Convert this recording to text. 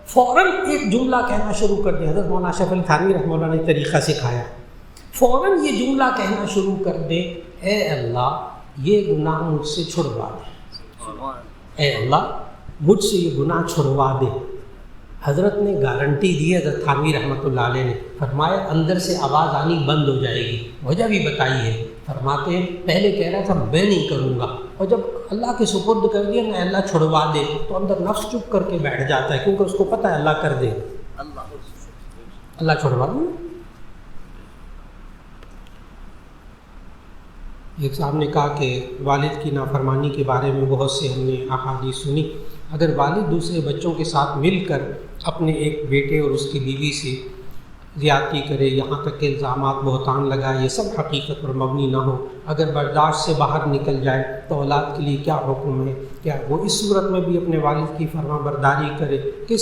فوراً ایک جملہ کہنا شروع کر دے. حضرت مولانا اشرف علی تھانوی رحمہ اللہ نے طریقہ سکھایا. فوراً یہ جملہ کہنا شروع کر دے, اے اللہ یہ گناہ مجھ سے چھڑوا دے, اے اللہ مجھ سے یہ گناہ چھڑوا دے. حضرت نے گارنٹی دی, حضرت تھانوی رحمۃ اللہ علیہ نے فرمایا اندر سے آواز آنی بند ہو جائے گی. وجہ بھی بتائی ہے, فرماتے ہیں پہلے کہہ رہا تھا میں نہیں کروں گا, اور جب اللہ کے سپرد کر دیا نا اللہ چھڑوا دے, تو اندر نفس چپ کر کے بیٹھ جاتا ہے, کیونکہ اس کو پتہ ہے اللہ کر دے, اللہ چھڑوا دے. ایک صاحب نے کہا کہ والد کی نافرمانی کے بارے میں بہت سے ہم نے احادیث سنی. اگر والد دوسرے بچوں کے ساتھ مل کر اپنے ایک بیٹے اور اس کی بیوی سے زیادتی کرے, یہاں تک کہ الزامات بہتان لگائے, یہ سب حقیقت پر مبنی نہ ہو, اگر برداشت سے باہر نکل جائے تو اولاد کے لیے کیا حکم ہے؟ کیا وہ اس صورت میں بھی اپنے والد کی فرما برداری کرے؟ کس